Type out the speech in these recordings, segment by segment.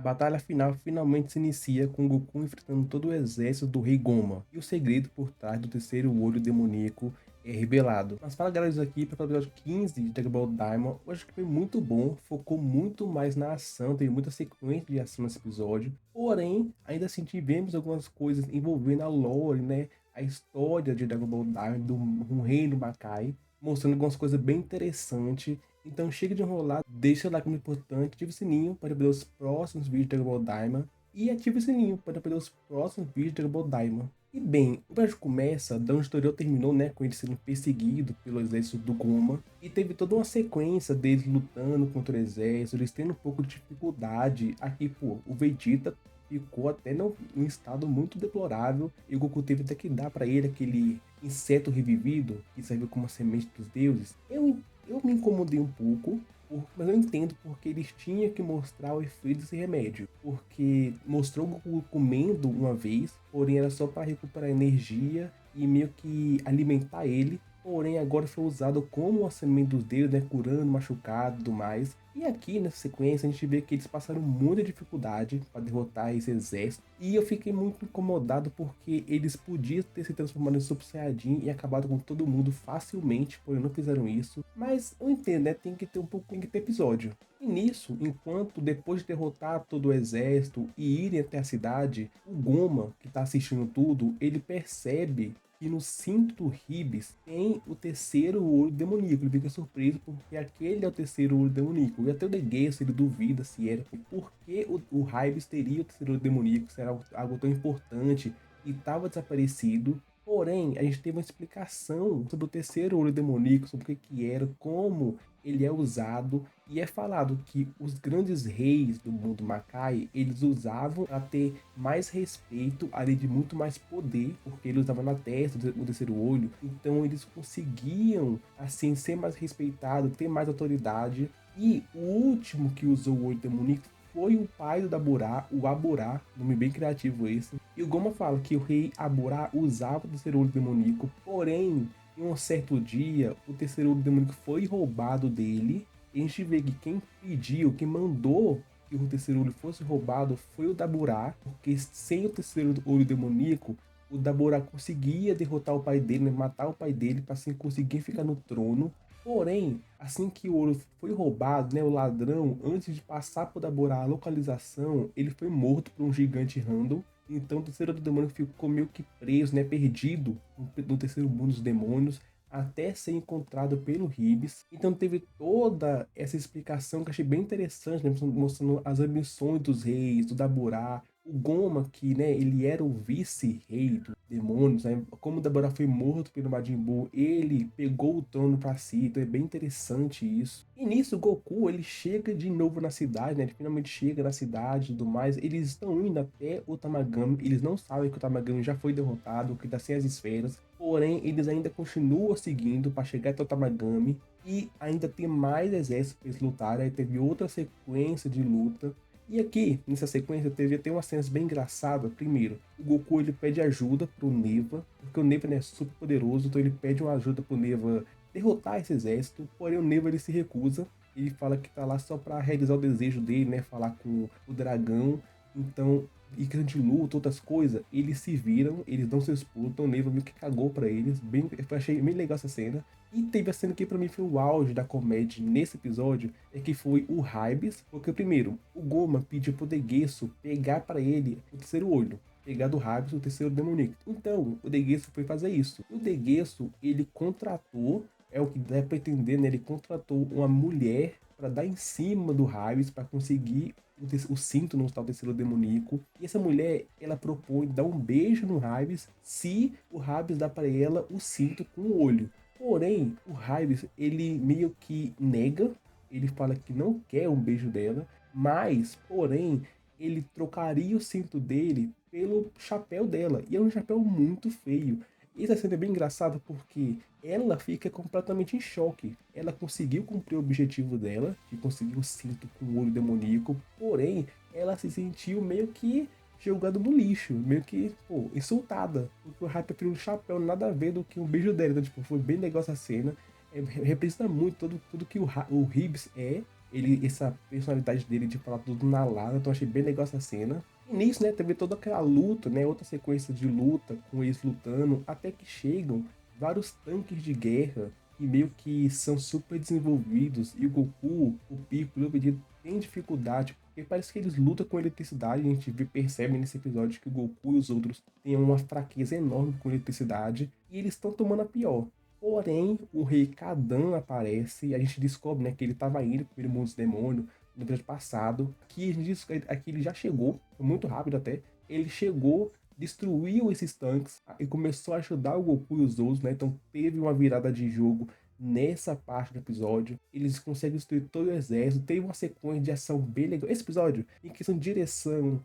batalha final finalmente se inicia com Goku enfrentando todo o exército do Rei Goma e o segredo por trás do terceiro olho demoníaco é revelado. Mas fala galera, isso aqui para o episódio 15 de Dragon Ball Daima. Eu acho que foi muito bom, focou muito mais na ação, teve muita sequência de ação nesse episódio. Porém, ainda assim tivemos algumas coisas envolvendo a lore, né? A história de Dragon Ball Daima, do reino Makai, mostrando algumas coisas bem interessantes. Então chega de enrolar, deixa o like muito importante, ativa o sininho para ver os próximos vídeos de Dragon Ball Daima e ativa o sininho para ver os próximos vídeos de Dragon Ball Daima. E bem, o episódio começa da onde o tutorial terminou, né, com ele sendo perseguido pelo exército do Goma, e teve toda uma sequência deles lutando contra o exército, eles tendo um pouco de dificuldade. Aqui, pô, o Vegeta ficou até num estado muito deplorável, e o Goku teve até que dar para ele aquele inseto revivido, que serviu como a semente dos deuses. Eu me incomodei um pouco, mas eu entendo porque eles tinham que mostrar o efeito desse remédio. Porque mostrou o Goku comendo uma vez, porém era só para recuperar energia e meio que alimentar ele. Porém agora foi usado como a semente dos deuses, né, curando machucado e tudo mais. E aqui nessa sequência a gente vê que eles passaram muita dificuldade para derrotar esse exército. E eu fiquei muito incomodado porque eles podiam ter se transformado em Super Saiyajin e acabado com todo mundo facilmente, porém não fizeram isso. Mas eu entendo, né? Tem que ter um pouco, tem que ter episódio. E nisso, enquanto depois de derrotar todo o exército e irem até a cidade, o Goma, que tá assistindo tudo, ele percebe que no cinto do Hibis tem o terceiro olho demoníaco. Ele fica surpreso porque aquele é o terceiro olho demoníaco. E até o Deguesso ele duvida se era. Por que o Hibis teria o terceiro olho demoníaco? Se era algo tão importante e estava desaparecido. Porém, a gente teve uma explicação sobre o terceiro olho demoníaco, sobre o que era, como ele é usado, e é falado que os grandes reis do mundo Makai, eles usavam para ter mais respeito, além de muito mais poder, porque ele usava na testa o terceiro olho, então eles conseguiam, assim, ser mais respeitado, ter mais autoridade. E o último que usou o olho demoníaco foi o pai do Daburá, o Aburá, nome bem criativo esse. E o Goma fala que o rei Aburá usava o terceiro olho demoníaco, porém, em um certo dia, o terceiro olho demoníaco foi roubado dele. E a gente vê que quem pediu, quem mandou que o terceiro olho fosse roubado foi o Daburá, porque sem o terceiro olho demoníaco, o Daburá conseguia derrotar o pai dele, né, matar o pai dele, para assim conseguir ficar no trono. Porém, assim que o ouro foi roubado, né, o ladrão, antes de passar por Daborah a localização, ele foi morto por um gigante random. Então o terceiro do demônio ficou meio que preso, né, perdido no terceiro mundo dos demônios, até ser encontrado pelo Hibis. Então teve toda essa explicação que eu achei bem interessante, né, mostrando as ambições dos reis, do Daborah, o Goma, que, né, ele era o vice-rei dos demônios, né? Como o Daborah foi morto pelo Majin Buu, ele pegou o trono para si, então é bem interessante isso. E nisso, o Goku, ele chega de novo na cidade, né? Ele finalmente chega na cidade e tudo mais. Eles estão indo até o Tamagami, eles não sabem que o Tamagami já foi derrotado, que tá sem as esferas. Porém, eles ainda continuam seguindo para chegar até o Tamagami. E ainda tem mais exércitos para eles lutarem. Aí teve outra sequência de luta. E aqui, nessa sequência, teve até umas cenas bem engraçadas. Primeiro, o Goku ele pede ajuda pro Neva, porque o Neva, né, é super poderoso, então ele pede uma ajuda pro Neva derrotar esse exército, porém o Neva ele se recusa. Ele fala que tá lá só para realizar o desejo dele, né, falar com o dragão. Então, e que a gente luta, outras coisas, eles se viram, eles não se disputam, o Neva meio que cagou pra eles. Bem, eu achei bem legal essa cena. E teve a cena que pra mim foi o auge da comédia nesse episódio, é que foi o Raibes, porque primeiro, o Goma pediu pro Deguesso pegar pra ele o terceiro olho, pegar do Raibes o terceiro demoníaco. Então, o Deguesso foi fazer isso. O Deguesso, ele contratou, é o que dá pra entender, né? Ele contratou uma mulher para dar em cima do Raibes para conseguir o cinto no tal terceiro demoníaco. E essa mulher, ela propõe dar um beijo no Raibes se o Raibes dá para ela o cinto com o olho. Porém, o Raibes, ele meio que nega, ele fala que não quer um beijo dela, mas, porém, ele trocaria o cinto dele pelo chapéu dela. E é um chapéu muito feio. E essa cena é bem engraçada porque ela fica completamente em choque. Ela conseguiu cumprir o objetivo dela, de conseguir o cinto com o olho demoníaco, porém, ela se sentiu meio que jogada no lixo, meio que, pô, insultada. Porque o Hype preferiu um chapéu nada a ver do que um beijo dela. Então, tipo, foi bem legal essa cena. Representa muito tudo que o Hibs é. essa personalidade dele de falar tudo na lata, então achei bem legal essa cena. E nisso, né, teve toda aquela luta, né, outra sequência de luta, com eles lutando, até que chegam vários tanques de guerra, que meio que são super desenvolvidos, e o Goku, o Piccolo e o Vegeta têm dificuldade, porque parece que eles lutam com eletricidade, a gente percebe nesse episódio que o Goku e os outros têm uma fraqueza enorme com eletricidade, e eles estão tomando a pior. Porém, o Rei Kadan aparece e a gente descobre, né, que ele estava indo para o mundo dos demônios no episódio passado. Aqui, a gente diz, aqui ele já chegou, muito rápido até. Ele chegou, destruiu esses tanques e começou a ajudar o Goku e os outros, né? Então teve uma virada de jogo nessa parte do episódio. Eles conseguem destruir todo o exército. Teve uma sequência de ação bem legal. Esse episódio, em questão de direção,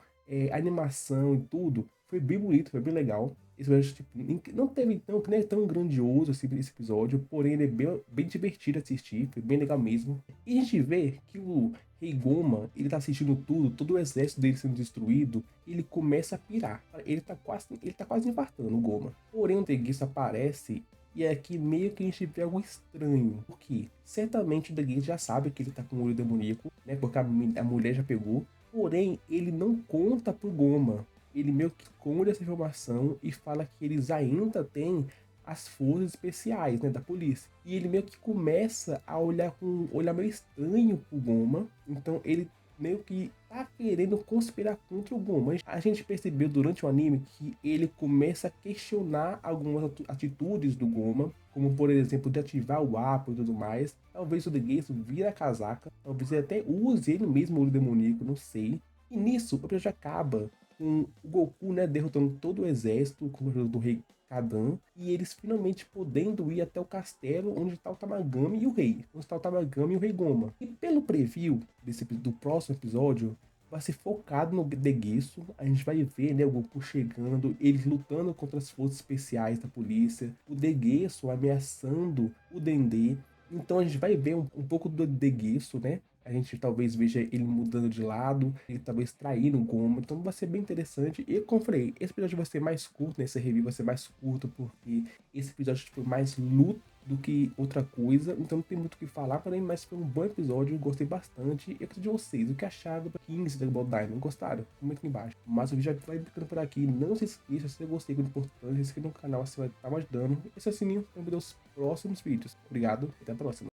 animação e tudo, foi bem bonito, foi bem legal. Esse episódio, tipo, não teve não é tão grandioso assim, esse episódio, porém ele é bem divertido de assistir, foi bem legal mesmo. E a gente vê que o Rei Goma, ele tá assistindo tudo, todo o exército dele sendo destruído, ele começa a pirar. Ele tá quase infartando o Goma. Porém o Deguiço aparece e é aqui meio que a gente vê algo estranho. Porque certamente o Deguiço já sabe que ele tá com o olho demoníaco, né? Porque a mulher já pegou. Porém, ele não conta pro Goma. Ele meio que esconde essa informação e fala que eles ainda têm as forças especiais, né, da polícia. E ele meio que começa a olhar com um olhar meio estranho pro Goma. Então ele meio que tá querendo conspirar contra o Goma. A gente percebeu durante o anime que ele começa a questionar algumas atitudes do Goma, como por exemplo de ativar o Apo e tudo mais. Talvez o Deguesso vira a casaca, talvez ele até use ele mesmo o olho demoníaco, não sei. E nisso o episódio acaba com o Goku, né, derrotando todo o exército com a ajuda do Rei Kadan, e eles finalmente podendo ir até o castelo onde está o Tamagami e o rei. Onde está o Tamagami e o Rei Goma. E pelo preview do próximo episódio, vai ser focado no Deguiço. A gente vai ver, né, o Goku chegando, eles lutando contra as forças especiais da polícia, o Deguiço ameaçando o Dendê. Então a gente vai ver um pouco do Deguiço, né? A gente talvez veja ele mudando de lado, ele talvez traindo o Goma, então vai ser bem interessante. E como eu falei, esse episódio vai ser mais curto, né? Esse review vai ser mais curto, porque esse episódio foi mais luta do que outra coisa, então não tem muito o que falar, porém, mas foi um bom episódio, gostei bastante. E eu quero de vocês, o que acharam do 15 Dragon Ball Daima? Gostaram? Comenta aqui embaixo. Mas o vídeo já vai ficando por aqui, não se esqueça, se você gostou, é importante, se inscreva no canal, você vai estar me ajudando. Esse é o sininho para ver os próximos vídeos. Obrigado, até a próxima.